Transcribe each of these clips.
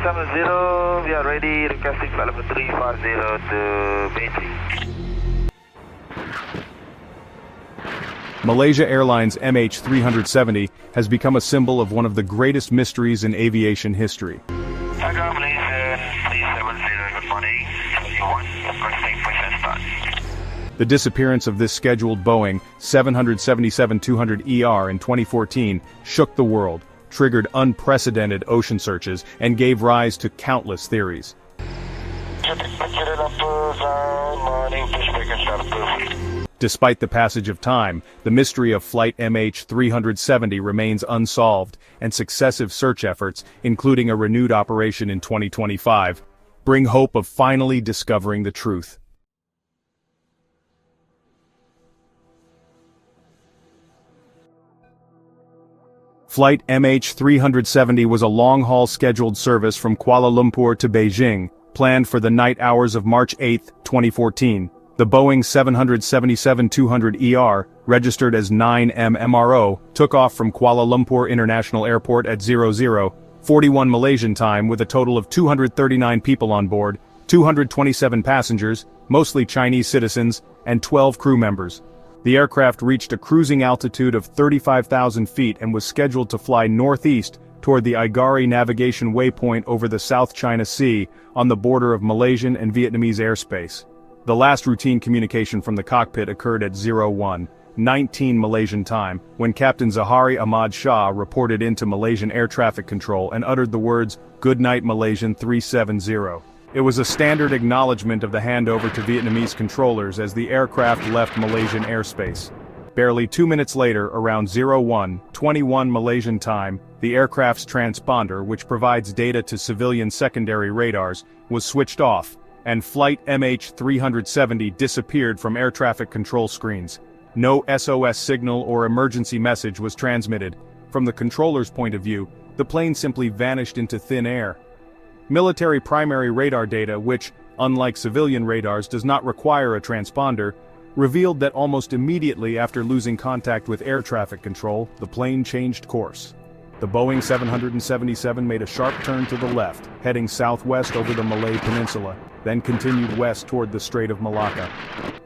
MH370, we are ready, requesting flight level 350 to Beijing. Malaysia Airlines MH370 has become a symbol of one of the greatest mysteries in aviation history. Hello, Malaysia 370, good morning. You want requesting process start. The disappearance of this scheduled Boeing 777-200ER in 2014 shook the world, triggered unprecedented ocean searches, and gave rise to countless theories. Despite the passage of time, the mystery of Flight MH370 remains unsolved, and successive search efforts, including a renewed operation in 2025, bring hope of finally discovering the truth. Flight MH370 was a long-haul scheduled service from Kuala Lumpur to Beijing, planned for the night hours of March 8, 2014. The Boeing 777-200ER, registered as 9M MRO, took off from Kuala Lumpur International Airport at 00:41 Malaysian time with a total of 239 people on board, 227 passengers, mostly Chinese citizens, and 12 crew members. The aircraft reached a cruising altitude of 35,000 feet and was scheduled to fly northeast toward the Igari navigation waypoint over the South China Sea on the border of Malaysian and Vietnamese airspace. The last routine communication from the cockpit occurred at 01:19 Malaysian time, when Captain Zahari Ahmad Shah reported into Malaysian Air Traffic Control and uttered the words, "Good night Malaysian 370. It was a standard acknowledgement of the handover to Vietnamese controllers as the aircraft left Malaysian airspace. Barely 2 minutes later, around 01:21 Malaysian time, the aircraft's transponder, which provides data to civilian secondary radars, was switched off, and Flight MH370 disappeared from air traffic control screens. No SOS signal or emergency message was transmitted. From the controller's point of view, the plane simply vanished into thin air. Military primary radar data, which, unlike civilian radars, does not require a transponder, revealed that almost immediately after losing contact with air traffic control, the plane changed course. The Boeing 777 made a sharp turn to the left, heading southwest over the Malay Peninsula, then continued west toward the Strait of Malacca.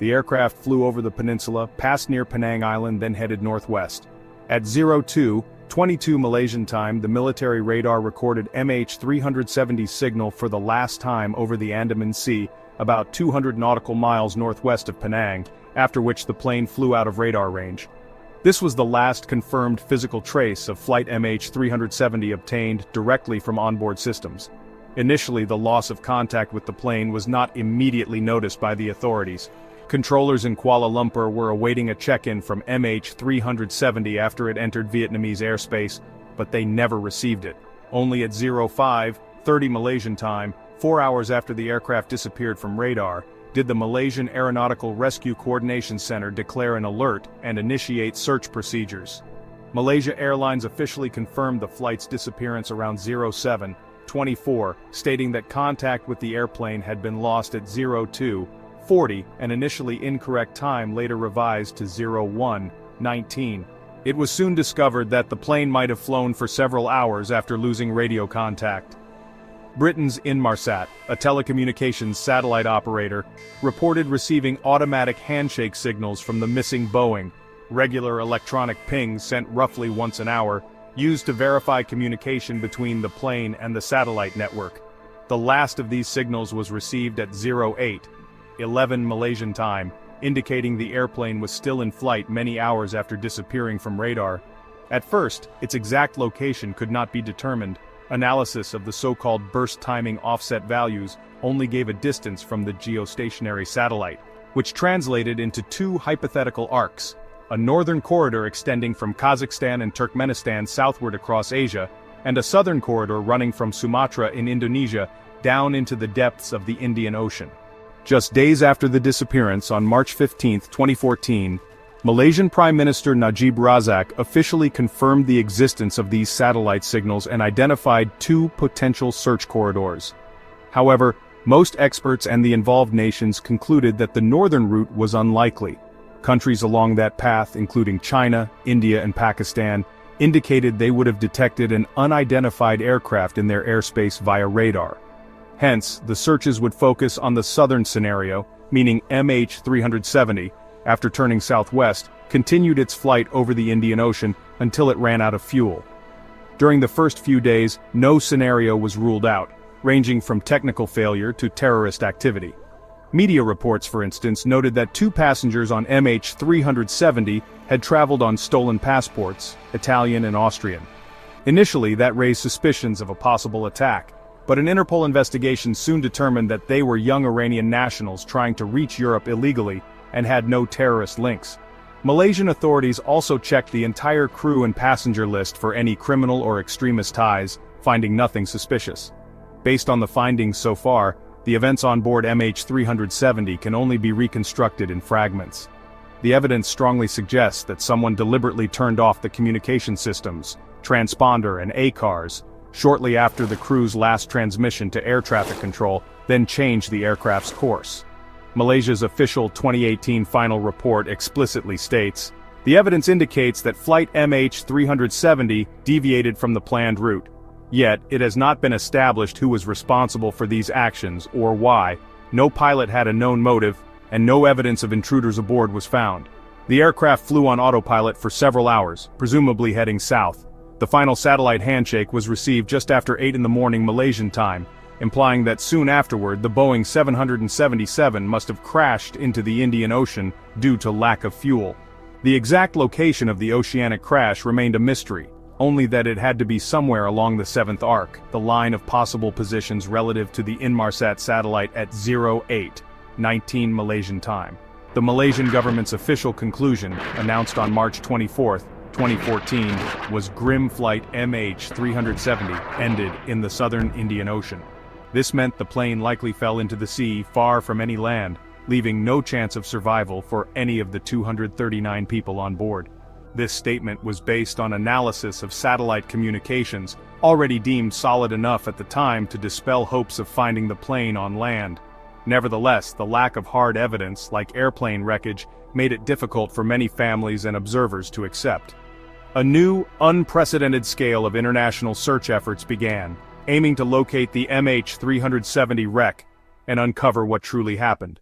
The aircraft flew over the peninsula, passed near Penang Island, then headed northwest. At 02:22 Malaysian time, the military radar recorded MH370's signal for the last time over the Andaman Sea, about 200 nautical miles northwest of Penang, after which the plane flew out of radar range. This was the last confirmed physical trace of Flight MH370 obtained directly from onboard systems. Initially, the loss of contact with the plane was not immediately noticed by the authorities. Controllers in Kuala Lumpur were awaiting a check-in from MH370 after it entered Vietnamese airspace, but they never received it. Only at 05:30 Malaysian time, 4 hours after the aircraft disappeared from radar, did the Malaysian Aeronautical Rescue Coordination Center declare an alert and initiate search procedures. Malaysia Airlines officially confirmed the flight's disappearance around 07:24, stating that contact with the airplane had been lost at 02:40, an initially incorrect time later revised to 01:19. It was soon discovered that the plane might have flown for several hours after losing radio contact. Britain's Inmarsat, a telecommunications satellite operator, reported receiving automatic handshake signals from the missing Boeing, regular electronic pings sent roughly once an hour, used to verify communication between the plane and the satellite network. The last of these signals was received at 08:11 Malaysian time, indicating the airplane was still in flight many hours after disappearing from radar. At first, its exact location could not be determined. Analysis of the so-called burst timing offset values only gave a distance from the geostationary satellite, which translated into two hypothetical arcs: a northern corridor extending from Kazakhstan and Turkmenistan southward across Asia, and a southern corridor running from Sumatra in Indonesia down into the depths of the Indian Ocean. Just days after the disappearance, on March 15, 2014, Malaysian Prime Minister Najib Razak officially confirmed the existence of these satellite signals and identified two potential search corridors. However, most experts and the involved nations concluded that the northern route was unlikely. Countries along that path, including China, India, and Pakistan, indicated they would have detected an unidentified aircraft in their airspace via radar. Hence, the searches would focus on the southern scenario, meaning MH370, after turning southwest, continued its flight over the Indian Ocean until it ran out of fuel. During the first few days, no scenario was ruled out, ranging from technical failure to terrorist activity. Media reports, for instance, noted that 2 passengers on MH370 had traveled on stolen passports, Italian and Austrian. Initially, that raised suspicions of a possible attack, but an Interpol investigation soon determined that they were young Iranian nationals trying to reach Europe illegally and had no terrorist links. Malaysian authorities also checked the entire crew and passenger list for any criminal or extremist ties, finding nothing suspicious. Based on the findings so far, the events on board MH370 can only be reconstructed in fragments. The evidence strongly suggests that someone deliberately turned off the communication systems, transponder and ACARs, shortly after the crew's last transmission to air traffic control, then changed the aircraft's course. Malaysia's official 2018 final report explicitly states, "The evidence indicates that flight MH370 deviated from the planned route. Yet, it has not been established who was responsible for these actions or why. No pilot had a known motive, and no evidence of intruders aboard was found." The aircraft flew on autopilot for several hours, presumably heading south. The final satellite handshake was received just after 8 in the morning Malaysian time, implying that soon afterward the Boeing 777 must have crashed into the Indian Ocean due to lack of fuel. The exact location of the oceanic crash remained a mystery, only that it had to be somewhere along the 7th arc, the line of possible positions relative to the Inmarsat satellite at 08:19 Malaysian time. The Malaysian government's official conclusion, announced on March 24, 2014, was grim flight MH370 ended in the southern Indian Ocean. This meant the plane likely fell into the sea far from any land, leaving no chance of survival for any of the 239 people on board. This statement was based on analysis of satellite communications, already deemed solid enough at the time to dispel hopes of finding the plane on land. Nevertheless, the lack of hard evidence, like airplane wreckage, made it difficult for many families and observers to accept. A new, unprecedented scale of international search efforts began, aiming to locate the MH370 wreck and uncover what truly happened.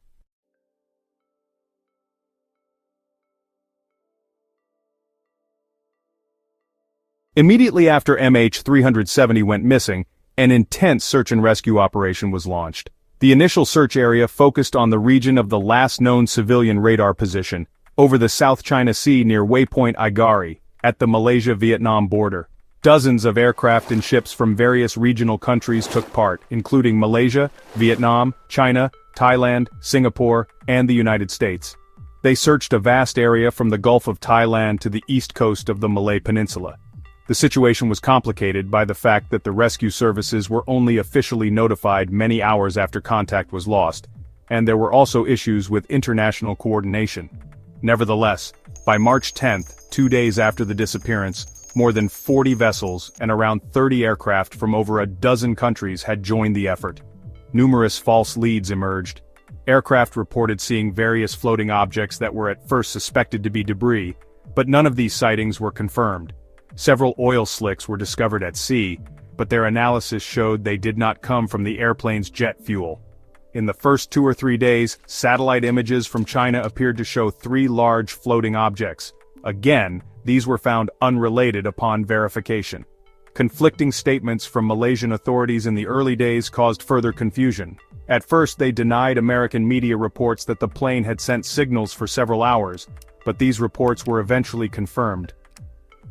Immediately after MH370 went missing, an intense search and rescue operation was launched. The initial search area focused on the region of the last known civilian radar position, over the South China Sea near waypoint Igari, at the Malaysia-Vietnam border. Dozens of aircraft and ships from various regional countries took part, including Malaysia, Vietnam, China, Thailand, Singapore, and the United States. They searched a vast area from the Gulf of Thailand to the east coast of the Malay Peninsula. The situation was complicated by the fact that the rescue services were only officially notified many hours after contact was lost, and there were also issues with international coordination. Nevertheless, by March 10, 2 days after the disappearance, more than 40 vessels and around 30 aircraft from over a dozen countries had joined the effort. Numerous false leads emerged. Aircraft reported seeing various floating objects that were at first suspected to be debris, but none of these sightings were confirmed. Several oil slicks were discovered at sea, but their analysis showed they did not come from the airplane's jet fuel. In the first 2 or 3 days, satellite images from China appeared to show 3 large floating objects. Again, these were found unrelated upon verification. Conflicting statements from Malaysian authorities in the early days caused further confusion. At first they denied American media reports that the plane had sent signals for several hours, but these reports were eventually confirmed.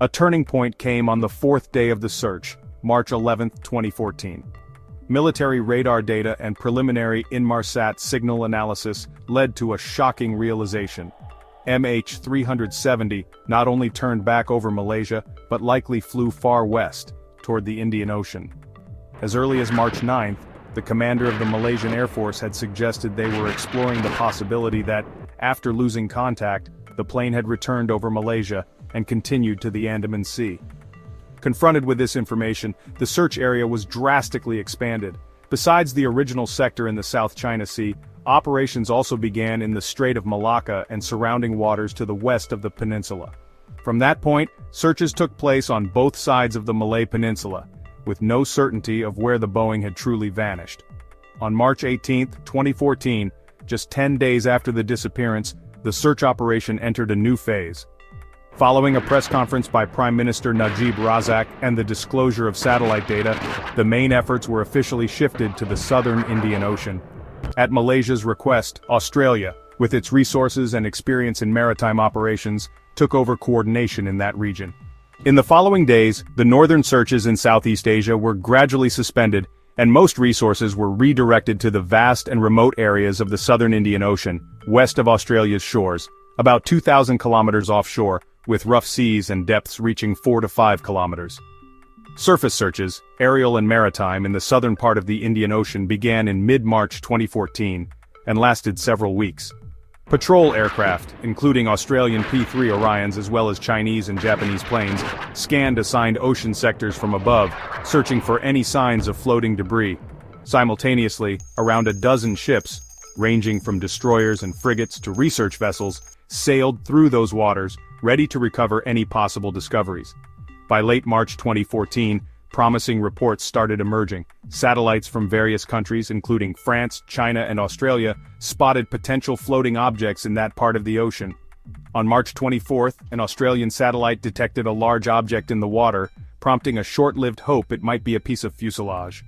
A turning point came on the 4th day of the search, March 11, 2014. Military radar data and preliminary Inmarsat signal analysis led to a shocking realization. MH370 not only turned back over Malaysia, but likely flew far west, toward the Indian Ocean. As early as March 9th, the commander of the Malaysian Air Force had suggested they were exploring the possibility that, after losing contact, the plane had returned over Malaysia and continued to the Andaman Sea. Confronted with this information, the search area was drastically expanded. Besides the original sector in the South China Sea, operations also began in the Strait of Malacca and surrounding waters to the west of the peninsula. From that point, searches took place on both sides of the Malay Peninsula, with no certainty of where the Boeing had truly vanished. On March 18, 2014, just 10 days after the disappearance, the search operation entered a new phase. Following a press conference by Prime Minister Najib Razak and the disclosure of satellite data, the main efforts were officially shifted to the southern Indian Ocean. At Malaysia's request, Australia, with its resources and experience in maritime operations, took over coordination in that region. In the following days, the northern searches in Southeast Asia were gradually suspended, and most resources were redirected to the vast and remote areas of the southern Indian Ocean, west of Australia's shores, about 2,000 kilometers offshore, with rough seas and depths reaching 4 to 5 kilometers. Surface searches, aerial and maritime, in the southern part of the Indian Ocean began in mid-March 2014, and lasted several weeks. Patrol aircraft, including Australian P-3 Orions as well as Chinese and Japanese planes, scanned assigned ocean sectors from above, searching for any signs of floating debris. Simultaneously, around a dozen ships, ranging from destroyers and frigates to research vessels, sailed through those waters, ready to recover any possible discoveries. By late March 2014, promising reports started emerging. Satellites from various countries, including France, China, and Australia, spotted potential floating objects in that part of the ocean. On March 24, an Australian satellite detected a large object in the water, prompting a short-lived hope it might be a piece of fuselage.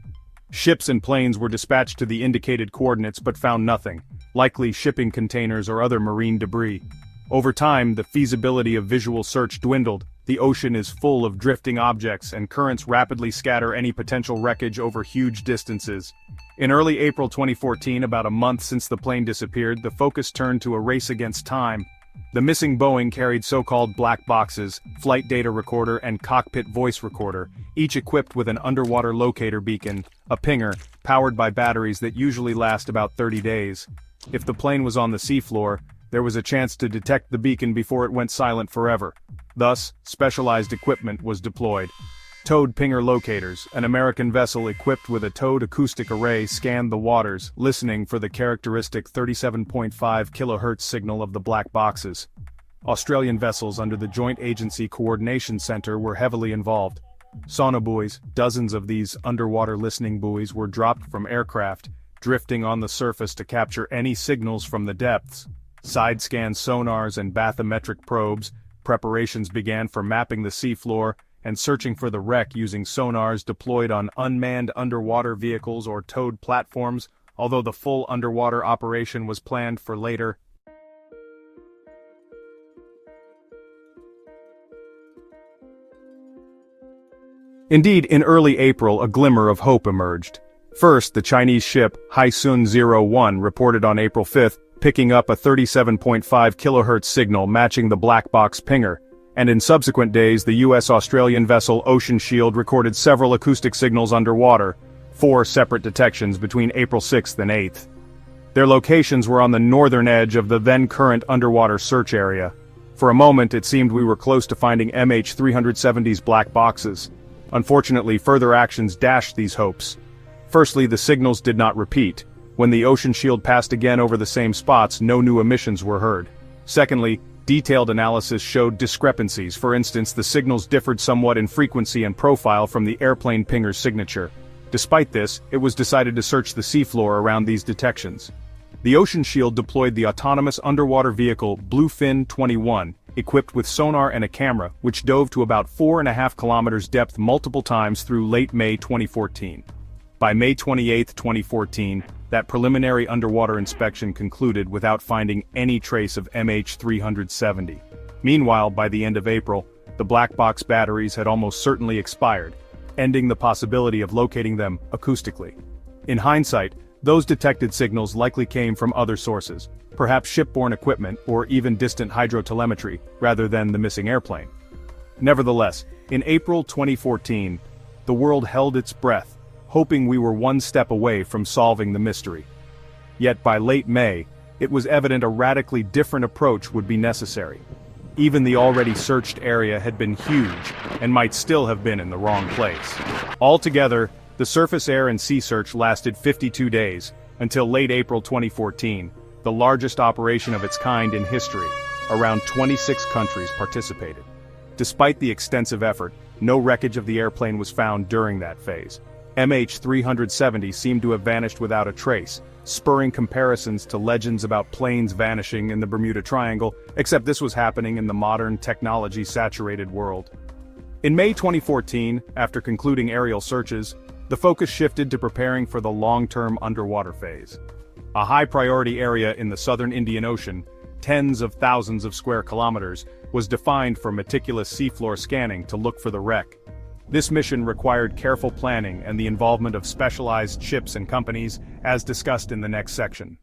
Ships and planes were dispatched to the indicated coordinates but found nothing, likely shipping containers or other marine debris. Over time, the feasibility of visual search dwindled. The ocean is full of drifting objects, and currents rapidly scatter any potential wreckage over huge distances. In early April 2014, about a month since the plane disappeared, the focus turned to a race against time. The missing Boeing carried so-called black boxes, flight data recorder and cockpit voice recorder, each equipped with an underwater locator beacon, a pinger, powered by batteries that usually last about 30 days. If the plane was on the seafloor, there was a chance to detect the beacon before it went silent forever. Thus, specialized equipment was deployed. Towed pinger locators, an American vessel equipped with a towed acoustic array, scanned the waters, listening for the characteristic 37.5 kHz signal of the black boxes. Australian vessels under the Joint Agency Coordination Center were heavily involved. Sonobuoys, dozens of these underwater listening buoys, were dropped from aircraft, drifting on the surface to capture any signals from the depths. Side-scan sonars and bathymetric probes, preparations began for mapping the seafloor and searching for the wreck using sonars deployed on unmanned underwater vehicles or towed platforms, although the full underwater operation was planned for later. Indeed, in early April, a glimmer of hope emerged. First, the Chinese ship Haisun 01 reported on April 5, picking up a 37.5 kHz signal matching the black box pinger, and in subsequent days the US-Australian vessel Ocean Shield recorded several acoustic signals underwater, 4 separate detections between April 6 and 8. Their locations were on the northern edge of the then-current underwater search area. For a moment it seemed we were close to finding MH370's black boxes. Unfortunately, further actions dashed these hopes. Firstly, the signals did not repeat. When the Ocean Shield passed again over the same spots, no new emissions were heard. Secondly, detailed analysis showed discrepancies. For instance, the signals differed somewhat in frequency and profile from the airplane pinger's signature. Despite this, it was decided to search the seafloor around these detections. The Ocean Shield deployed the autonomous underwater vehicle Bluefin 21, equipped with sonar and a camera, which dove to about 4.5 kilometers depth multiple times through late May 2014. By May 28, 2014, that preliminary underwater inspection concluded without finding any trace of MH370. Meanwhile, by the end of April, the black box batteries had almost certainly expired, ending the possibility of locating them acoustically. In hindsight, those detected signals likely came from other sources, perhaps shipborne equipment or even distant hydrotelemetry, rather than the missing airplane. Nevertheless, in April 2014, the world held its breath, hoping we were one step away from solving the mystery. Yet by late May, it was evident a radically different approach would be necessary. Even the already searched area had been huge, and might still have been in the wrong place. Altogether, the surface air and sea search lasted 52 days, until late April 2014, the largest operation of its kind in history. Around 26 countries participated. Despite the extensive effort, no wreckage of the airplane was found during that phase. MH370 seemed to have vanished without a trace, spurring comparisons to legends about planes vanishing in the Bermuda Triangle, except this was happening in the modern, technology-saturated world. In May 2014, after concluding aerial searches, the focus shifted to preparing for the long-term underwater phase. A high-priority area in the southern Indian Ocean, tens of thousands of square kilometers, was defined for meticulous seafloor scanning to look for the wreck. This mission required careful planning and the involvement of specialized ships and companies, as discussed in the next section.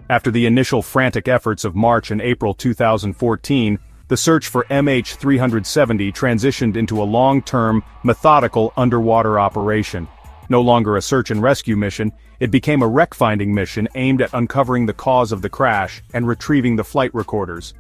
After the initial frantic efforts of March and April 2014, the search for MH370 transitioned into a long-term, methodical underwater operation. No longer a search and rescue mission, it became a wreck-finding mission aimed at uncovering the cause of the crash and retrieving the flight recorders.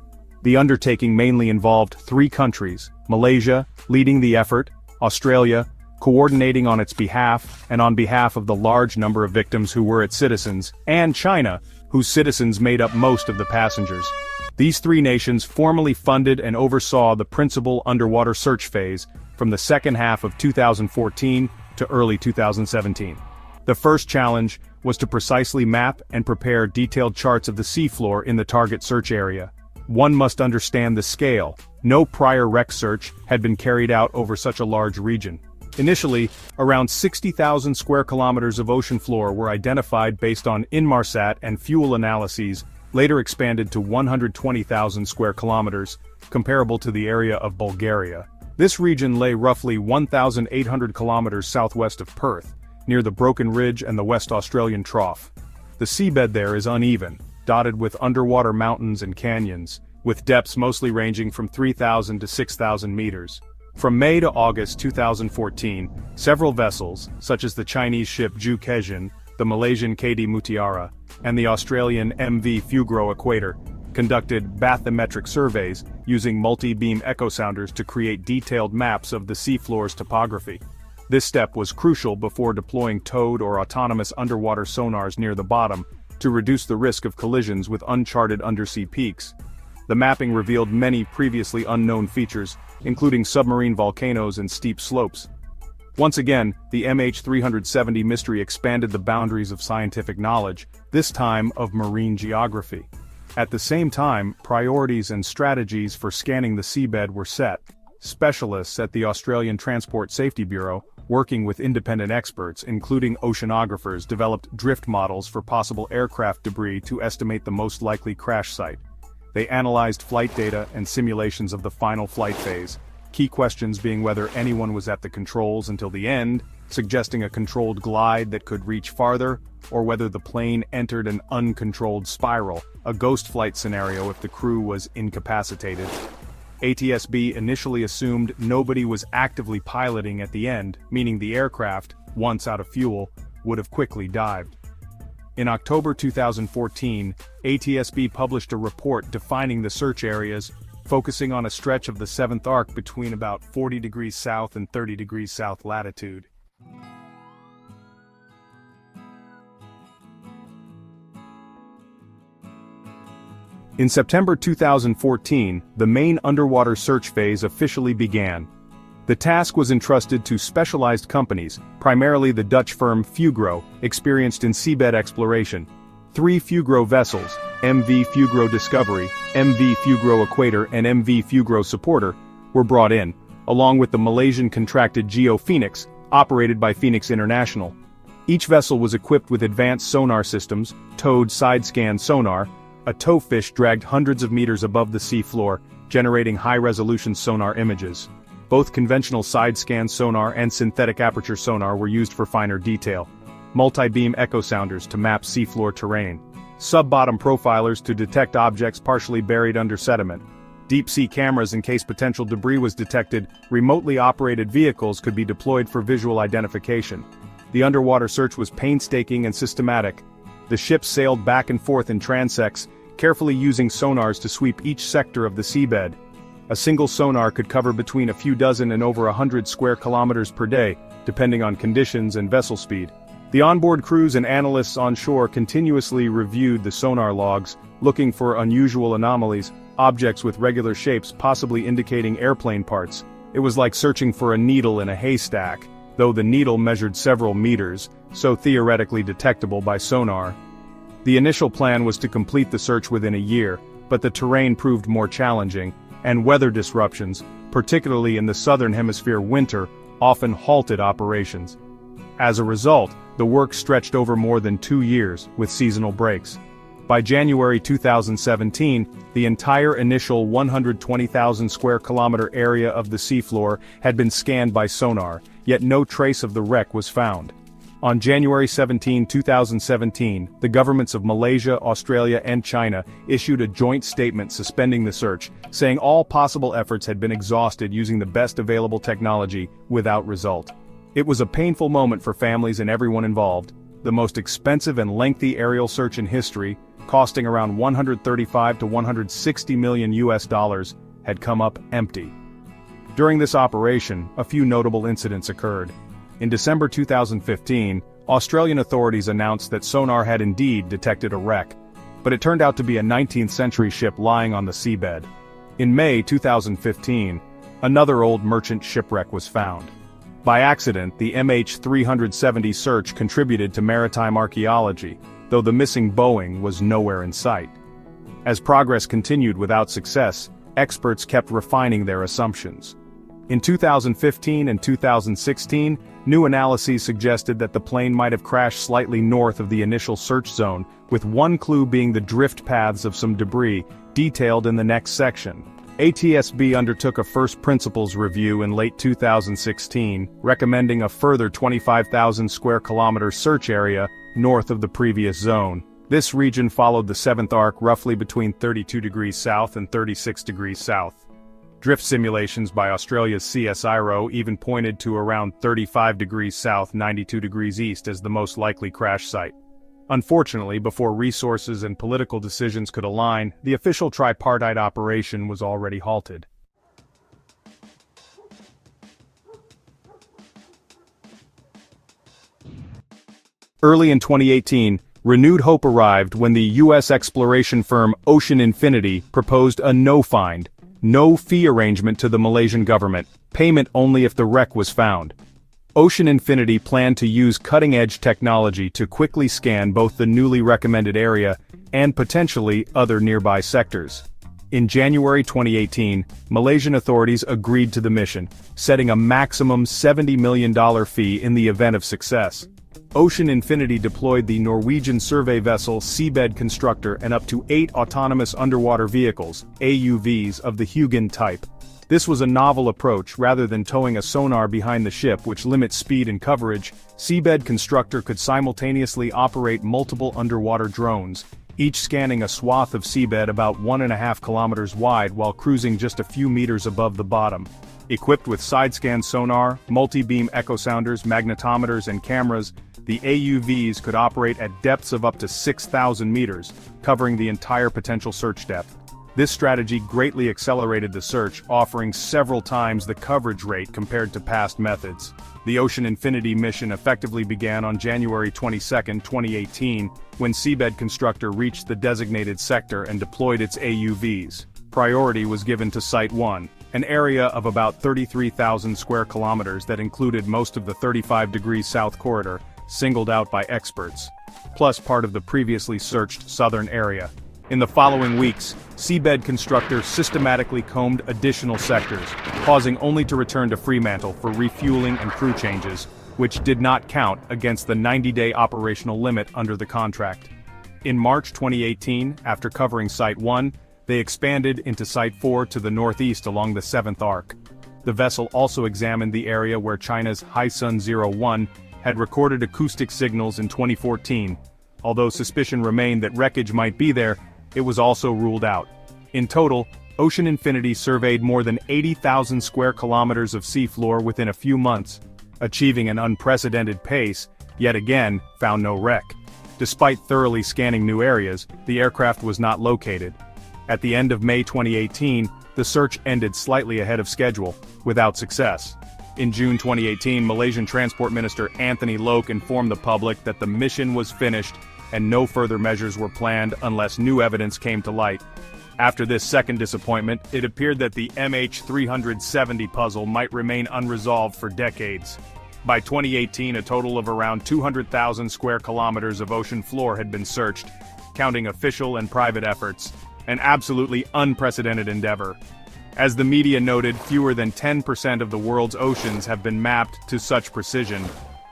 The undertaking mainly involved 3 countries: Malaysia, leading the effort, Australia, coordinating on its behalf and on behalf of the large number of victims who were its citizens, and China, whose citizens made up most of the passengers. These 3 nations formally funded and oversaw the principal underwater search phase from the second half of 2014 to early 2017. The first challenge was to precisely map and prepare detailed charts of the seafloor in the target search area. One must understand the scale. No prior wreck search had been carried out over such a large region. Initially, around 60,000 square kilometers of ocean floor were identified based on Inmarsat and fuel analyses, later expanded to 120,000 square kilometers, comparable to the area of Bulgaria. This region lay roughly 1,800 kilometers southwest of Perth, near the Broken Ridge and the West Australian Trough. The seabed there is uneven, dotted with underwater mountains and canyons, with depths mostly ranging from 3,000 to 6,000 meters. From May to August 2014, several vessels, such as the Chinese ship Ju Kejin, the Malaysian KD Mutiara, and the Australian MV Fugro Equator, conducted bathymetric surveys using multi-beam echo sounders to create detailed maps of the seafloor's topography. This step was crucial before deploying towed or autonomous underwater sonars near the bottom to reduce the risk of collisions with uncharted undersea peaks. The mapping revealed many previously unknown features, including submarine volcanoes and steep slopes. Once again, the MH370 mystery expanded the boundaries of scientific knowledge, this time of marine geography. At the same time, priorities and strategies for scanning the seabed were set. Specialists at the Australian Transport Safety Bureau, working with independent experts, including oceanographers, developed drift models for possible aircraft debris to estimate the most likely crash site. They analyzed flight data and simulations of the final flight phase, key questions being whether anyone was at the controls until the end, suggesting a controlled glide that could reach farther, or whether the plane entered an uncontrolled spiral, a ghost flight scenario if the crew was incapacitated. ATSB initially assumed nobody was actively piloting at the end, meaning the aircraft, once out of fuel, would have quickly dived. In October 2014, ATSB published a report defining the search areas, focusing on a stretch of the 7th arc between about 40 degrees south and 30 degrees south latitude. In September 2014, the main underwater search phase officially began. The task was entrusted to specialized companies, primarily the Dutch firm Fugro, experienced in seabed exploration. 3 Fugro vessels, MV Fugro Discovery, MV Fugro Equator and MV Fugro Supporter, were brought in, along with the Malaysian contracted Geo Phoenix, operated by Phoenix International. Each vessel was equipped with advanced sonar systems, towed side-scan sonar. A towfish dragged hundreds of meters above the seafloor, generating high-resolution sonar images. Both conventional side-scan sonar and synthetic aperture sonar were used for finer detail. Multi-beam echo sounders to map seafloor terrain. Sub-bottom profilers to detect objects partially buried under sediment. Deep-sea cameras in case potential debris was detected. Remotely operated vehicles could be deployed for visual identification. The underwater search was painstaking and systematic. The ships sailed back and forth in transects, carefully using sonars to sweep each sector of the seabed. A single sonar could cover between a few dozen and over 100 square kilometers per day, depending on conditions and vessel speed. The onboard crews and analysts on shore continuously reviewed the sonar logs, looking for unusual anomalies, objects with regular shapes possibly indicating airplane parts. It was like searching for a needle in a haystack, though the needle measured several meters, so theoretically detectable by sonar. The initial plan was to complete the search within a year, but the terrain proved more challenging, and weather disruptions, particularly in the southern hemisphere winter, often halted operations. As a result, the work stretched over more than 2 years, with seasonal breaks. By January 2017, the entire initial 120,000 square kilometer area of the seafloor had been scanned by sonar, yet no trace of the wreck was found. On January 17, 2017, the governments of Malaysia, Australia, and China issued a joint statement suspending the search, saying all possible efforts had been exhausted using the best available technology, without result. It was a painful moment for families and everyone involved. The most expensive and lengthy aerial search in history, costing around 135 to 160 million US dollars, had come up empty. During this operation, a few notable incidents occurred. In December 2015, Australian authorities announced that sonar had indeed detected a wreck, but it turned out to be a 19th-century ship lying on the seabed. In May 2015, another old merchant shipwreck was found. By accident, the MH370 search contributed to maritime archaeology, though the missing Boeing was nowhere in sight. As progress continued without success, experts kept refining their assumptions. In 2015 and 2016, new analyses suggested that the plane might have crashed slightly north of the initial search zone, with one clue being the drift paths of some debris, detailed in the next section. ATSB undertook a first principles review in late 2016, recommending a further 25,000 square kilometer search area north of the previous zone. This region followed the 7th arc roughly between 32 degrees south and 36 degrees south. Drift simulations by Australia's CSIRO even pointed to around 35 degrees south, 92 degrees east as the most likely crash site. Unfortunately, before resources and political decisions could align, the official tripartite operation was already halted. Early in 2018, renewed hope arrived when the U.S. exploration firm Ocean Infinity proposed a no-find, no-fee arrangement to the Malaysian government, payment only if the wreck was found. Ocean Infinity planned to use cutting-edge technology to quickly scan both the newly recommended area and potentially other nearby sectors. In January 2018, Malaysian authorities agreed to the mission, setting a maximum $70 million fee in the event of success. Ocean Infinity deployed the Norwegian survey vessel Seabed Constructor and up to 8 autonomous underwater vehicles, AUVs, of the Hugin type. This was a novel approach. Rather than towing a sonar behind the ship which limits speed and coverage, Seabed Constructor could simultaneously operate multiple underwater drones, each scanning a swath of seabed about 1.5 kilometers wide while cruising just a few meters above the bottom. Equipped with side-scan sonar, multi-beam echo sounders, magnetometers, and cameras, the AUVs could operate at depths of up to 6,000 meters, covering the entire potential search depth. This strategy greatly accelerated the search, offering several times the coverage rate compared to past methods. The Ocean Infinity mission effectively began on January 22, 2018, when Seabed Constructor reached the designated sector and deployed its AUVs. Priority was given to Site 1, an area of about 33,000 square kilometers that included most of the 35 degrees south corridor, singled out by experts, plus part of the previously searched southern area. In the following weeks, Seabed Constructor systematically combed additional sectors, pausing only to return to Fremantle for refueling and crew changes, which did not count against the 90-day operational limit under the contract. In March 2018, after covering Site 1, they expanded into Site 4 to the northeast along the 7th arc. The vessel also examined the area where China's Haisun 01 had recorded acoustic signals in 2014. Although suspicion remained that wreckage might be there, it was also ruled out. In total, Ocean Infinity surveyed more than 80,000 square kilometers of seafloor within a few months, achieving an unprecedented pace, yet again, found no wreck. Despite thoroughly scanning new areas, the aircraft was not located. At the end of May 2018, the search ended slightly ahead of schedule, without success. In June 2018, Malaysian Transport Minister Anthony Loke informed the public that the mission was finished and no further measures were planned unless new evidence came to light. After this second disappointment, it appeared that the MH370 puzzle might remain unresolved for decades. By 2018, a total of around 200,000 square kilometers of ocean floor had been searched, counting official and private efforts, an absolutely unprecedented endeavor. As the media noted, fewer than 10% of the world's oceans have been mapped to such precision.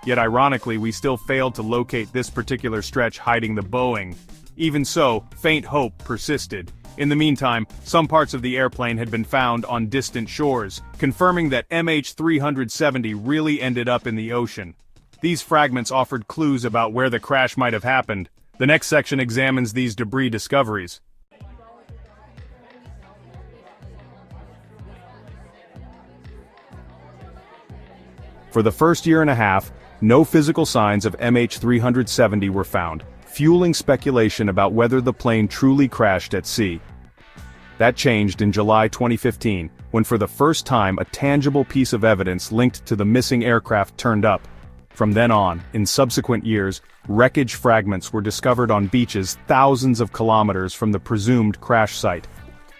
Yet ironically, we still failed to locate this particular stretch hiding the Boeing. Even so, faint hope persisted. In the meantime, some parts of the airplane had been found on distant shores, confirming that MH370 really ended up in the ocean. These fragments offered clues about where the crash might have happened. The next section examines these debris discoveries. For the first year and a half, no physical signs of MH370 were found, fueling speculation about whether the plane truly crashed at sea. That changed in July 2015, when for the first time a tangible piece of evidence linked to the missing aircraft turned up. From then on, in subsequent years, wreckage fragments were discovered on beaches thousands of kilometers from the presumed crash site.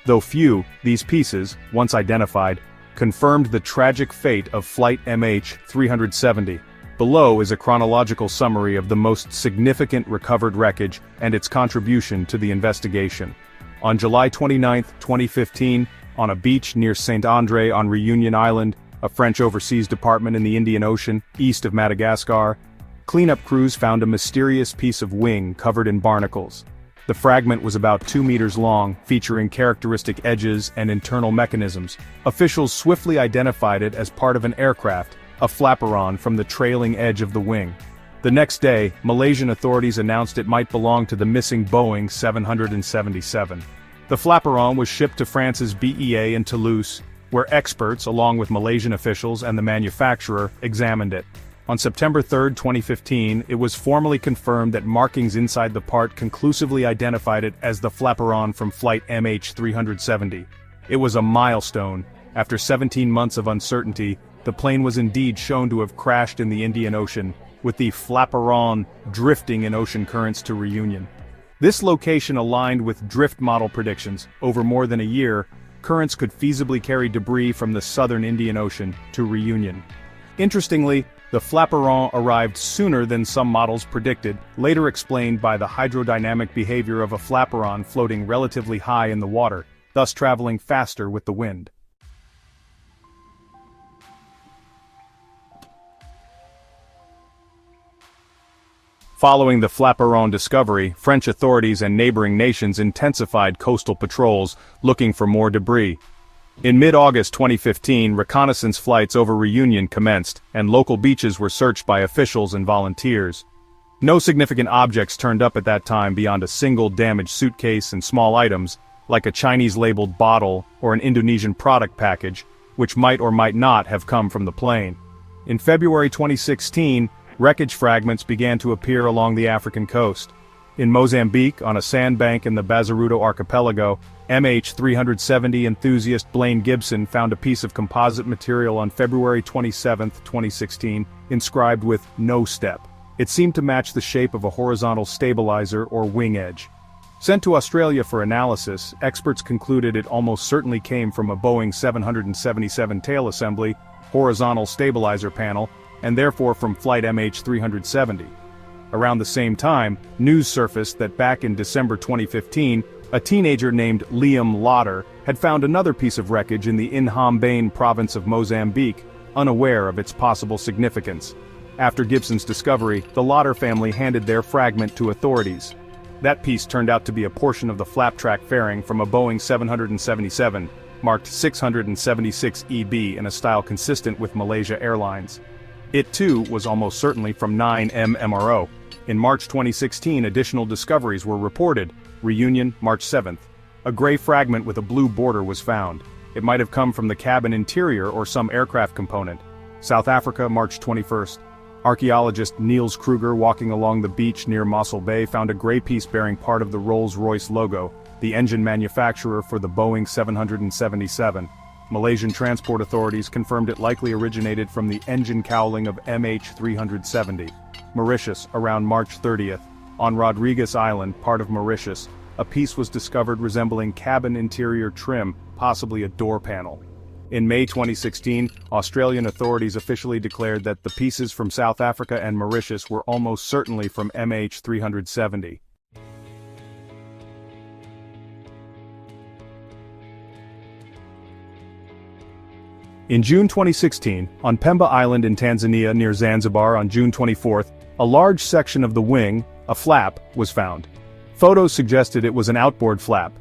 Though few, these pieces, once identified, confirmed the tragic fate of Flight MH370. Below is a chronological summary of the most significant recovered wreckage and its contribution to the investigation. On July 29, 2015, on a beach near Saint-André on Reunion Island, a French overseas department in the Indian Ocean, east of Madagascar, cleanup crews found a mysterious piece of wing covered in barnacles. The fragment was about 2 meters long, featuring characteristic edges and internal mechanisms. Officials swiftly identified it as part of an aircraft, a flaperon from the trailing edge of the wing. The next day, Malaysian authorities announced it might belong to the missing Boeing 777. The flaperon was shipped to France's BEA in Toulouse, where experts, along with Malaysian officials and the manufacturer, examined it. On September 3, 2015, it was formally confirmed that markings inside the part conclusively identified it as the flaperon from Flight MH370. It was a milestone. After 17 months of uncertainty, the plane was indeed shown to have crashed in the Indian Ocean, with the flaperon drifting in ocean currents to Reunion. This location aligned with drift model predictions. Over more than a year, currents could feasibly carry debris from the southern Indian Ocean to Reunion. Interestingly, the flaperon arrived sooner than some models predicted, later explained by the hydrodynamic behavior of a flaperon floating relatively high in the water, thus traveling faster with the wind. Following the flaperon discovery, French authorities and neighboring nations intensified coastal patrols, looking for more debris. In mid-August 2015, reconnaissance flights over Reunion commenced, and local beaches were searched by officials and volunteers. No significant objects turned up at that time beyond a single damaged suitcase and small items, like a Chinese-labeled bottle or an Indonesian product package, which might or might not have come from the plane. In February 2016, wreckage fragments began to appear along the African coast. In Mozambique, on a sandbank in the Bazaruto archipelago, MH370 enthusiast Blaine Gibson found a piece of composite material on February 27, 2016, inscribed with "No Step." It seemed to match the shape of a horizontal stabilizer or wing edge. Sent to Australia for analysis, experts concluded it almost certainly came from a Boeing 777 tail assembly, horizontal stabilizer panel, and therefore from Flight MH370. Around the same time, news surfaced that back in December 2015, a teenager named Liam Lauder had found another piece of wreckage in the Inhambane province of Mozambique, unaware of its possible significance. After Gibson's discovery, the Lauder family handed their fragment to authorities. That piece turned out to be a portion of the flap-track fairing from a Boeing 777, marked 676 EB in a style consistent with Malaysia Airlines. It too was almost certainly from 9M MRO. In March 2016, additional discoveries were reported. Reunion, March 7th. A gray fragment with a blue border was found. It might have come from the cabin interior or some aircraft component. South Africa, March 21st. Archaeologist Niels Kruger, walking along the beach near Mossel Bay, found a gray piece bearing part of the Rolls-Royce logo, the engine manufacturer for the Boeing 777. Malaysian transport authorities confirmed it likely originated from the engine cowling of MH370. Mauritius, around March 30th. On Rodriguez Island, part of Mauritius, a piece was discovered resembling cabin interior trim, possibly a door panel. In May 2016, Australian authorities officially declared that the pieces from South Africa and Mauritius were almost certainly from MH370. In June 2016, on Pemba Island in Tanzania near Zanzibar on June 24, a large section of the wing, a flap, was found. Photos suggested it was an outboard flap.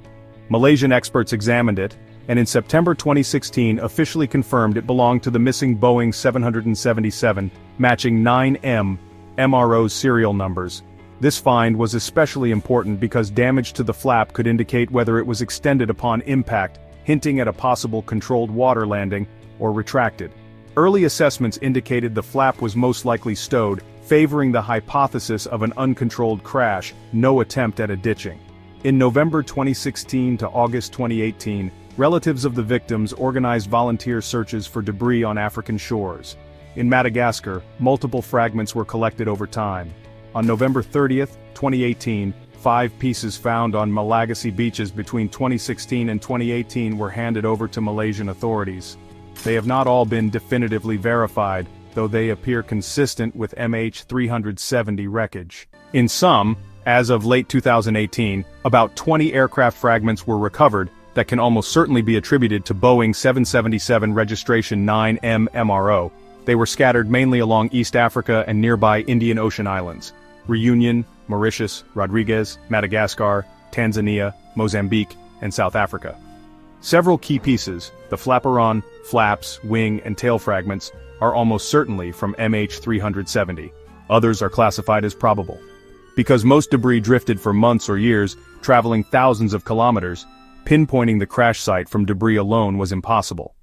Malaysian experts examined it, and in September 2016 officially confirmed it belonged to the missing Boeing 777, matching 9M MRO's serial numbers. This find was especially important because damage to the flap could indicate whether it was extended upon impact, hinting at a possible controlled water landing, or retracted. Early assessments indicated the flap was most likely stowed, favoring the hypothesis of an uncontrolled crash, no attempt at a ditching. In November 2016 to August 2018, relatives of the victims organized volunteer searches for debris on African shores. In Madagascar, multiple fragments were collected over time. On November 30, 2018, 5 pieces found on Malagasy beaches between 2016 and 2018 were handed over to Malaysian authorities. They have not all been definitively verified, though they appear consistent with MH370 wreckage. In some, as of late 2018, about 20 aircraft fragments were recovered that can almost certainly be attributed to Boeing 777 registration 9M MRO. They were scattered mainly along East Africa and nearby Indian Ocean islands: Reunion, Mauritius, Rodriguez, Madagascar, Tanzania, Mozambique, and South Africa. Several key pieces, the flaperon, flaps, wing, and tail fragments, are almost certainly from MH370. Others are classified as probable. Because most debris drifted for months or years, traveling thousands of kilometers, pinpointing the crash site from debris alone was impossible.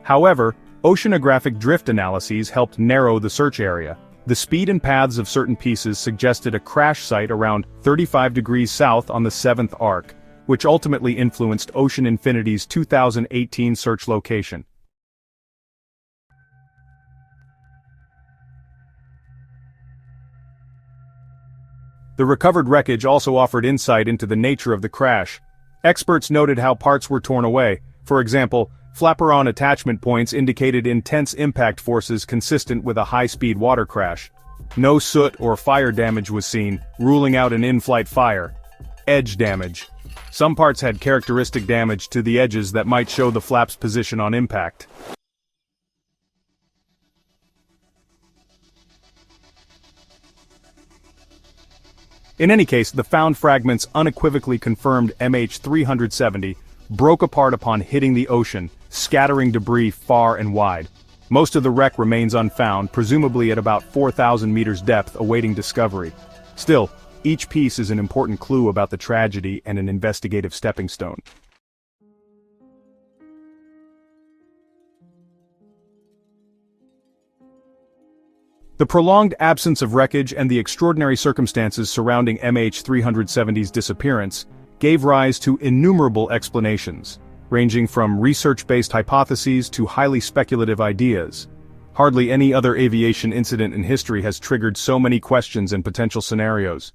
However, oceanographic drift analyses helped narrow the search area. The speed and paths of certain pieces suggested a crash site around 35 degrees south on the 7th arc, which ultimately influenced Ocean Infinity's 2018 search location. The recovered wreckage also offered insight into the nature of the crash. Experts noted how parts were torn away. For example, flaperon attachment points indicated intense impact forces consistent with a high-speed water crash. No soot or fire damage was seen, ruling out an in-flight fire. Edge damage. Some parts had characteristic damage to the edges that might show the flap's position on impact. In any case, the found fragments unequivocally confirmed MH370 broke apart upon hitting the ocean, scattering debris far and wide. Most of the wreck remains unfound, presumably at about 4,000 meters depth, awaiting discovery. Still, each piece is an important clue about the tragedy and an investigative stepping stone. The prolonged absence of wreckage and the extraordinary circumstances surrounding MH370's disappearance gave rise to innumerable explanations, ranging from research-based hypotheses to highly speculative ideas. Hardly any other aviation incident in history has triggered so many questions and potential scenarios.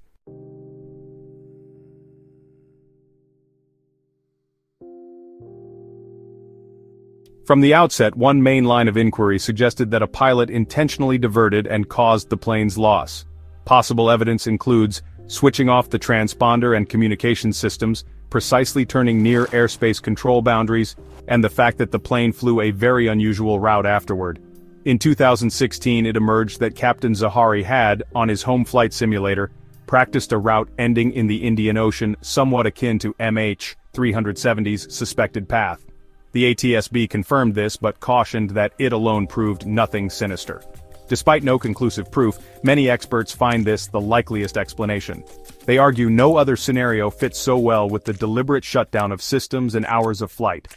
From the outset, one main line of inquiry suggested that a pilot intentionally diverted and caused the plane's loss. Possible evidence includes switching off the transponder and communication systems, precisely turning near airspace control boundaries, and the fact that the plane flew a very unusual route afterward. In 2016 it emerged that Captain Zahari had, on his home flight simulator, practiced a route ending in the Indian Ocean somewhat akin to MH370's suspected path. The ATSB confirmed this but cautioned that it alone proved nothing sinister. Despite no conclusive proof, many experts find this the likeliest explanation. They argue no other scenario fits so well with the deliberate shutdown of systems and hours of flight.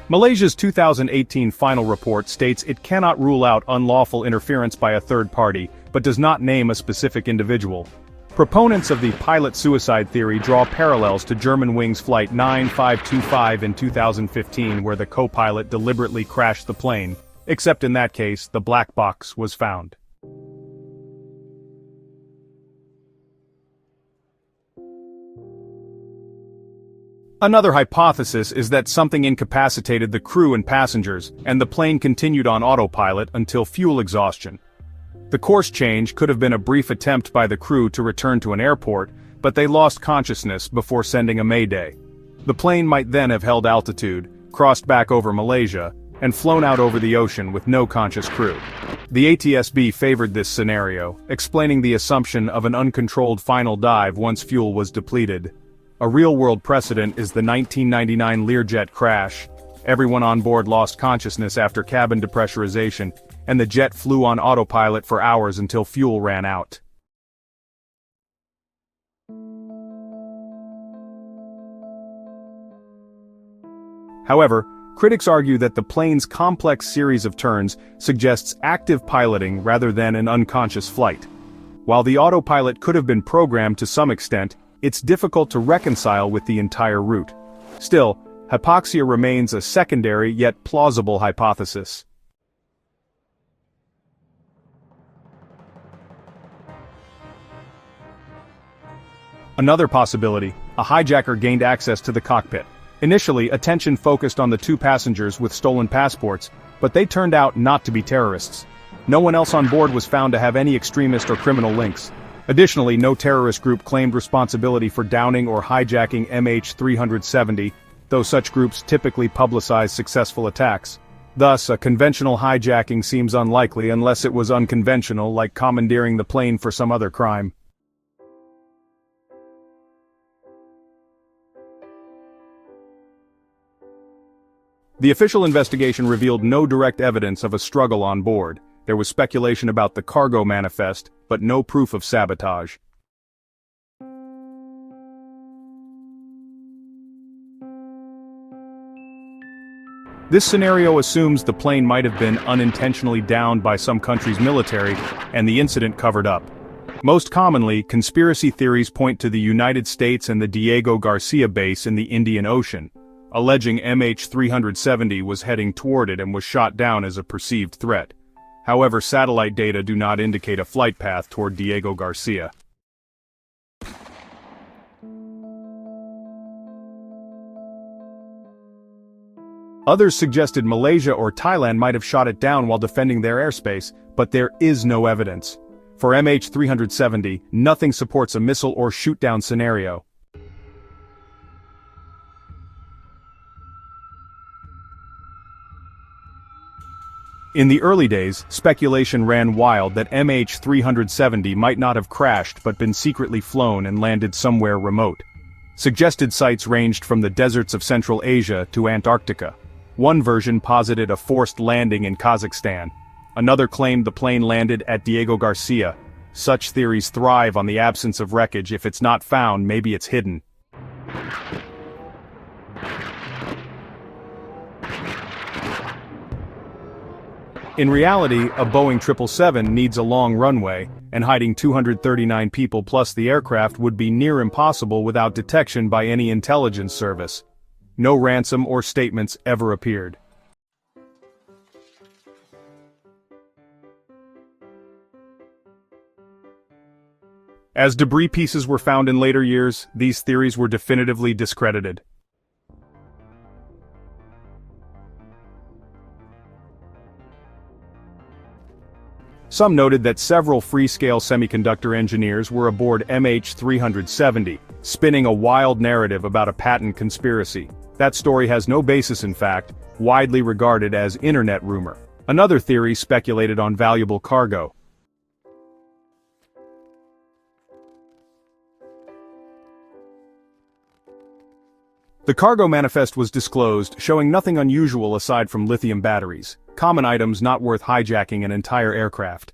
Malaysia's 2018 final report states it cannot rule out unlawful interference by a third party, but does not name a specific individual. Proponents of the pilot suicide theory draw parallels to Germanwings Flight 9525 in 2015, where the co-pilot deliberately crashed the plane, except in that case, the black box was found. Another hypothesis is that something incapacitated the crew and passengers, and the plane continued on autopilot until fuel exhaustion. The course change could have been a brief attempt by the crew to return to an airport, but they lost consciousness before sending a mayday. The plane might then have held altitude, crossed back over Malaysia, and flown out over the ocean with no conscious crew. The ATSB favored this scenario, explaining the assumption of an uncontrolled final dive once fuel was depleted. A real-world precedent is the 1999 Learjet crash. Everyone on board lost consciousness after cabin depressurization, and the jet flew on autopilot for hours until fuel ran out. However, critics argue that the plane's complex series of turns suggests active piloting rather than an unconscious flight. While the autopilot could have been programmed to some extent, it's difficult to reconcile with the entire route. Still, hypoxia remains a secondary yet plausible hypothesis. Another possibility, a hijacker gained access to the cockpit. Initially, attention focused on the two passengers with stolen passports, but they turned out not to be terrorists. No one else on board was found to have any extremist or criminal links. Additionally, no terrorist group claimed responsibility for downing or hijacking MH370, though such groups typically publicize successful attacks. Thus, a conventional hijacking seems unlikely unless it was unconventional, like commandeering the plane for some other crime. The official investigation revealed no direct evidence of a struggle on board. There was speculation about the cargo manifest, but no proof of sabotage. This scenario assumes the plane might have been unintentionally downed by some country's military, and the incident covered up. Most commonly, conspiracy theories point to the United States and the Diego Garcia base in the Indian Ocean, alleging MH370 was heading toward it and was shot down as a perceived threat. However, satellite data do not indicate a flight path toward Diego Garcia. Others suggested Malaysia or Thailand might have shot it down while defending their airspace, but there is no evidence. For MH370, nothing supports a missile or shoot-down scenario. In the early days, speculation ran wild that MH370 might not have crashed but been secretly flown and landed somewhere remote. Suggested sites ranged from the deserts of Central Asia to Antarctica. One version posited a forced landing in Kazakhstan. Another claimed the plane landed at Diego Garcia. Such theories thrive on the absence of wreckage. If it's not found, maybe it's hidden. In reality, a Boeing 777 needs a long runway, and hiding 239 people plus the aircraft would be near impossible without detection by any intelligence service. No ransom or statements ever appeared. As debris pieces were found in later years, these theories were definitively discredited. Some noted that several Freescale semiconductor engineers were aboard MH370, spinning a wild narrative about a patent conspiracy. That story has no basis in fact, widely regarded as internet rumor. Another theory speculated on valuable cargo. The cargo manifest was disclosed, showing nothing unusual aside from lithium batteries, common items not worth hijacking an entire aircraft.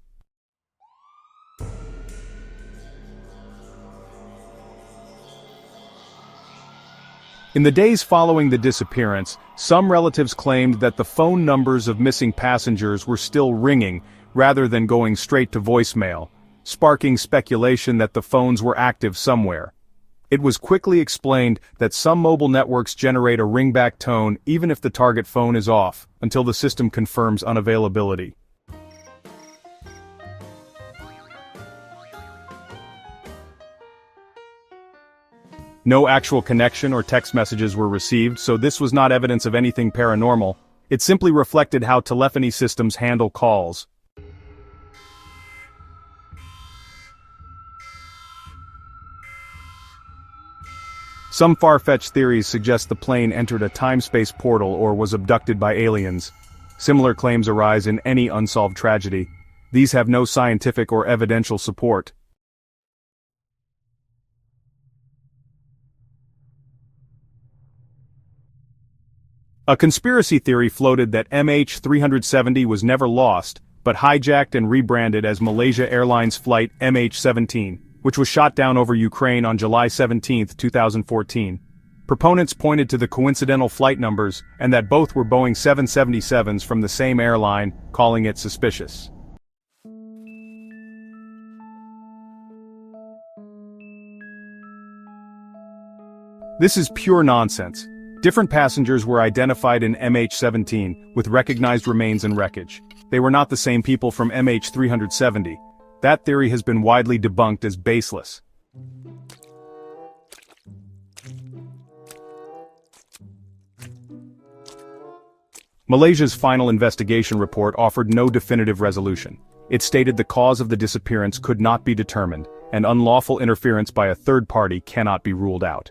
In the days following the disappearance, some relatives claimed that the phone numbers of missing passengers were still ringing, rather than going straight to voicemail, sparking speculation that the phones were active somewhere. It was quickly explained that some mobile networks generate a ringback tone even if the target phone is off, until the system confirms unavailability. No actual connection or text messages were received, so this was not evidence of anything paranormal. It simply reflected how telephony systems handle calls. Some far-fetched theories suggest the plane entered a time-space portal or was abducted by aliens. Similar claims arise in any unsolved tragedy. These have no scientific or evidential support. A conspiracy theory floated that MH370 was never lost, but hijacked and rebranded as Malaysia Airlines Flight MH17, which was shot down over Ukraine on July 17, 2014. Proponents pointed to the coincidental flight numbers and that both were Boeing 777s from the same airline, calling it suspicious. This is pure nonsense. Different passengers were identified in MH17, with recognized remains and wreckage. They were not the same people from MH370. That theory has been widely debunked as baseless. Malaysia's final investigation report offered no definitive resolution. It stated the cause of the disappearance could not be determined, and unlawful interference by a third party cannot be ruled out.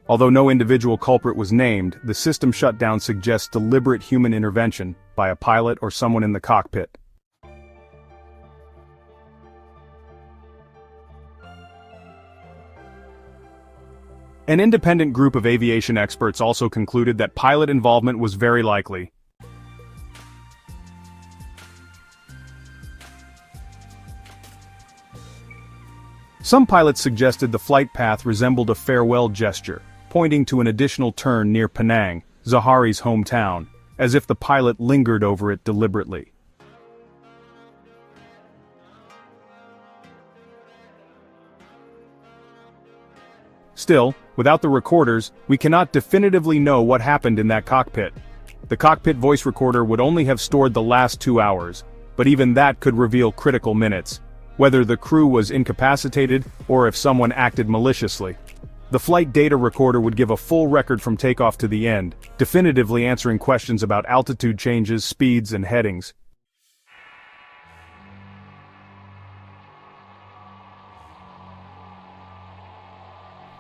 Although no individual culprit was named, the system shutdown suggests deliberate human intervention by a pilot or someone in the cockpit. An independent group of aviation experts also concluded that pilot involvement was very likely. Some pilots suggested the flight path resembled a farewell gesture, pointing to an additional turn near Penang, Zahari's hometown, as if the pilot lingered over it deliberately. Still, without the recorders, we cannot definitively know what happened in that cockpit. The cockpit voice recorder would only have stored the last 2 hours, but even that could reveal critical minutes, whether the crew was incapacitated or if someone acted maliciously. The flight data recorder would give a full record from takeoff to the end, definitively answering questions about altitude changes, speeds, and headings.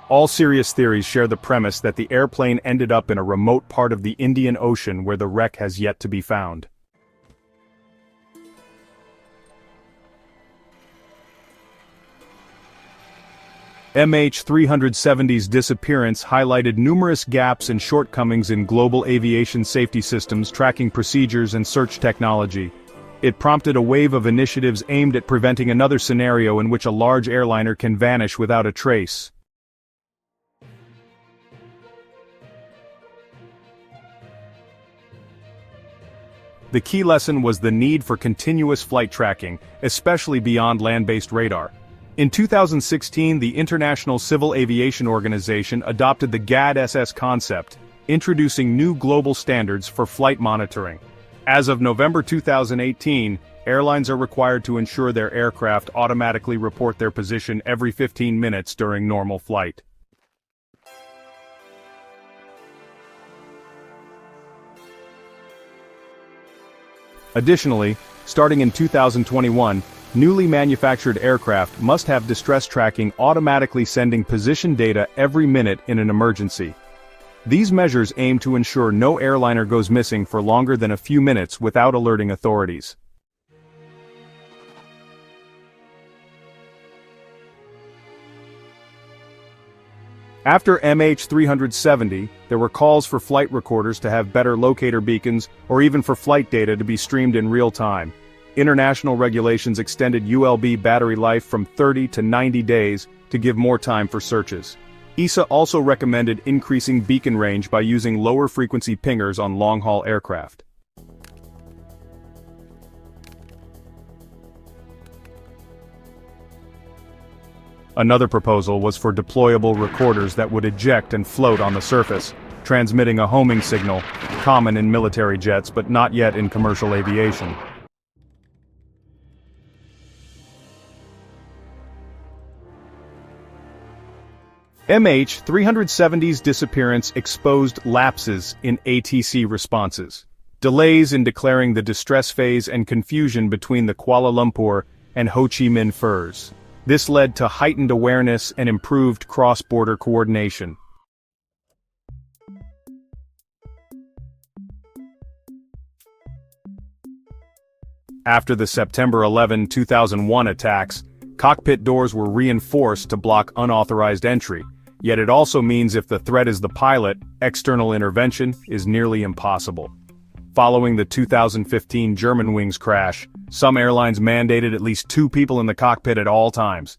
All serious theories share the premise that the airplane ended up in a remote part of the Indian Ocean where the wreck has yet to be found. MH370's disappearance highlighted numerous gaps and shortcomings in global aviation safety systems, tracking procedures, and search technology. It prompted a wave of initiatives aimed at preventing another scenario in which a large airliner can vanish without a trace. The key lesson was the need for continuous flight tracking, especially beyond land-based radar. In 2016, the International Civil Aviation Organization adopted the GAD-SS concept, introducing new global standards for flight monitoring. As of November 2018, airlines are required to ensure their aircraft automatically report their position every 15 minutes during normal flight. Additionally, starting in 2021, newly manufactured aircraft must have distress tracking automatically sending position data every minute in an emergency. These measures aim to ensure no airliner goes missing for longer than a few minutes without alerting authorities. After MH370, there were calls for flight recorders to have better locator beacons or even for flight data to be streamed in real time. International regulations extended ULB battery life from 30 to 90 days to give more time for searches. ESA also recommended increasing beacon range by using lower-frequency pingers on long-haul aircraft. Another proposal was for deployable recorders that would eject and float on the surface, transmitting a homing signal, common in military jets but not yet in commercial aviation. MH370's disappearance exposed lapses in ATC responses, delays in declaring the distress phase and confusion between the Kuala Lumpur and Ho Chi Minh FIRs. This led to heightened awareness and improved cross-border coordination. After the September 11, 2001 attacks, cockpit doors were reinforced to block unauthorized entry, yet it also means if the threat is the pilot, external intervention is nearly impossible. Following the 2015 Germanwings crash, some airlines mandated at least 2 people in the cockpit at all times.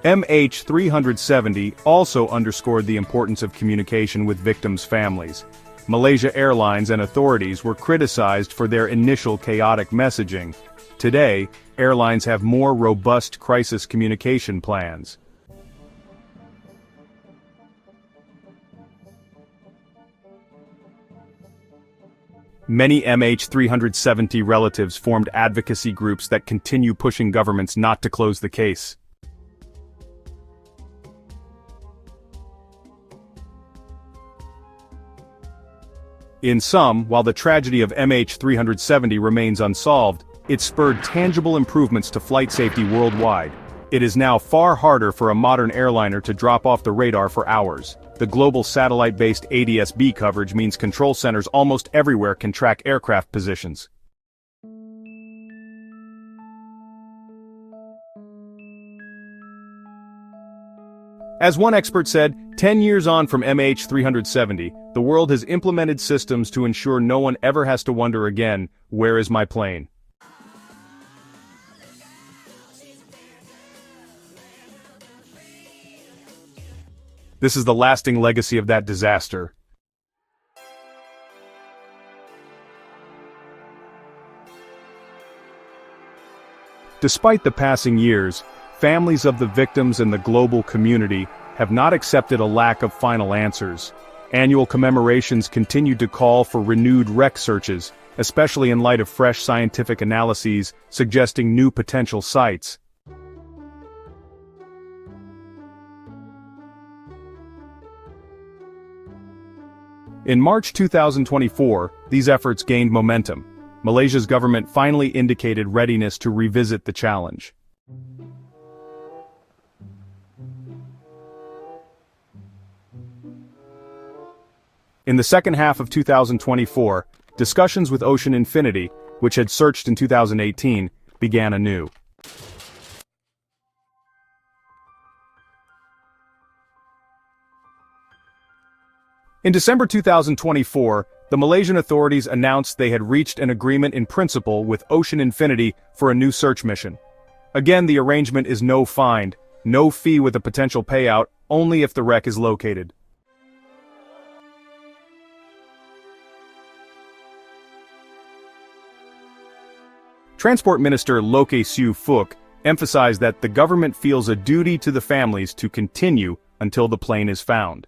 MH370 also underscored the importance of communication with victims' families. Malaysia Airlines and authorities were criticized for their initial chaotic messaging. Today, airlines have more robust crisis communication plans. Many MH370 relatives formed advocacy groups that continue pushing governments not to close the case. In sum, while the tragedy of MH370 remains unsolved, it spurred tangible improvements to flight safety worldwide. It is now far harder for a modern airliner to drop off the radar for hours. The global satellite-based ADS-B coverage means control centers almost everywhere can track aircraft positions. As one expert said, 10 years on from MH370, the world has implemented systems to ensure no one ever has to wonder again, where is my plane? This is the lasting legacy of that disaster. Despite the passing years, families of the victims and the global community have not accepted a lack of final answers. Annual commemorations continue to call for renewed wreck searches, especially in light of fresh scientific analyses suggesting new potential sites. In March 2024, these efforts gained momentum. Malaysia's government finally indicated readiness to revisit the challenge. In the second half of 2024, discussions with Ocean Infinity, which had searched in 2018, began anew. In December 2024, the Malaysian authorities announced they had reached an agreement in principle with Ocean Infinity for a new search mission. Again, the arrangement is no find, no fee with a potential payout, only if the wreck is located. Transport Minister Loke Siu Fook emphasized that the government feels a duty to the families to continue until the plane is found.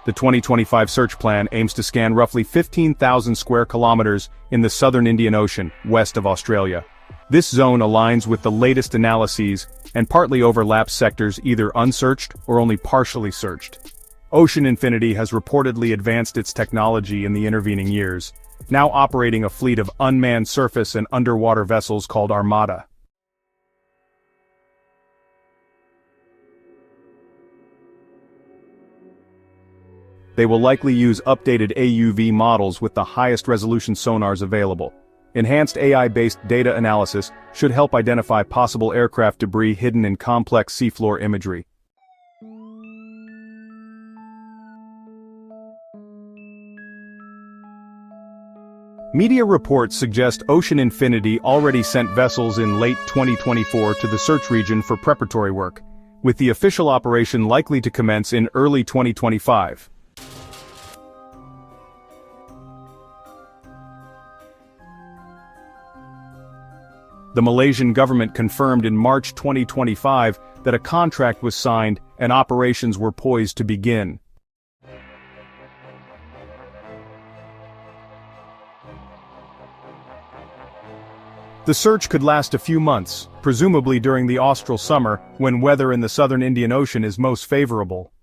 The 2025 search plan aims to scan roughly 15,000 square kilometers in the southern Indian Ocean, west of Australia. This zone aligns with the latest analyses and partly overlaps sectors either unsearched or only partially searched. Ocean Infinity has reportedly advanced its technology in the intervening years, now operating a fleet of unmanned surface and underwater vessels called Armada. They will likely use updated AUV models with the highest resolution sonars available. Enhanced AI-based data analysis should help identify possible aircraft debris hidden in complex seafloor imagery. Media reports suggest Ocean Infinity already sent vessels in late 2024 to the search region for preparatory work, with the official operation likely to commence in early 2025. The Malaysian government confirmed in March 2025 that a contract was signed and operations were poised to begin. The search could last a few months, presumably during the austral summer, when weather in the southern Indian Ocean is most favorable.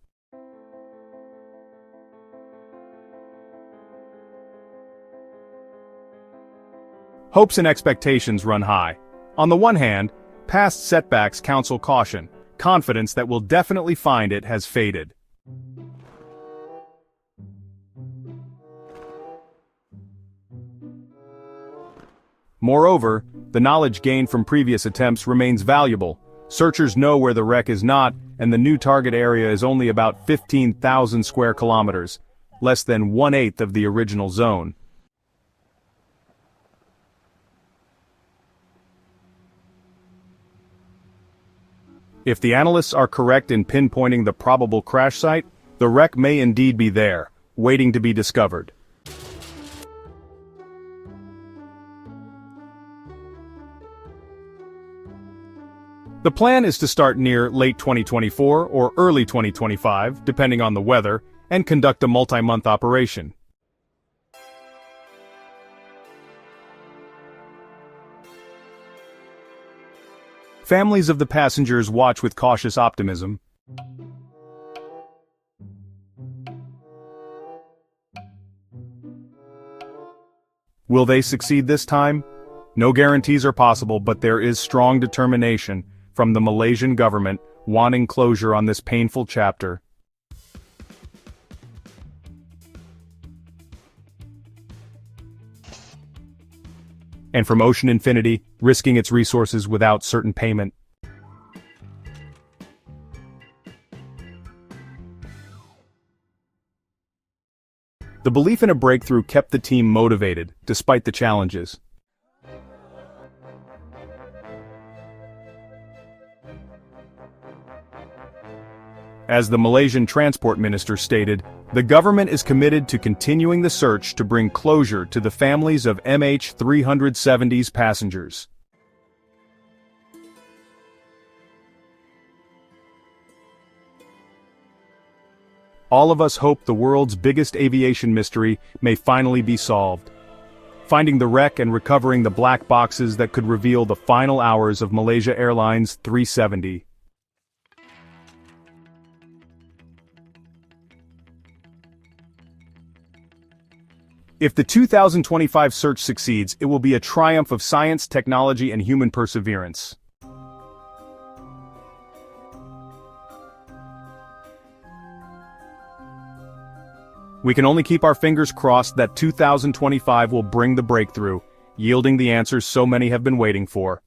Hopes and expectations run high. On the one hand, past setbacks counsel caution. Confidence that we'll definitely find it has faded. Moreover, the knowledge gained from previous attempts remains valuable. Searchers know where the wreck is not, and the new target area is only about 15,000 square kilometers, less than 1/8 of the original zone. If the analysts are correct in pinpointing the probable crash site, the wreck may indeed be there, waiting to be discovered. The plan is to start near late 2024 or early 2025, depending on the weather, and conduct a multi-month operation. Families of the passengers watch with cautious optimism. Will they succeed this time? No guarantees are possible, but there is strong determination from the Malaysian government wanting closure on this painful chapter. And from Ocean Infinity, risking its resources without certain payment. The belief in a breakthrough kept the team motivated, despite the challenges. As the Malaysian Transport Minister stated, the government is committed to continuing the search to bring closure to the families of MH370's passengers. All of us hope the world's biggest aviation mystery may finally be solved. Finding the wreck and recovering the black boxes that could reveal the final hours of Malaysia Airlines 370. If the 2025 search succeeds, it will be a triumph of science, technology, and human perseverance. We can only keep our fingers crossed that 2025 will bring the breakthrough, yielding the answers so many have been waiting for.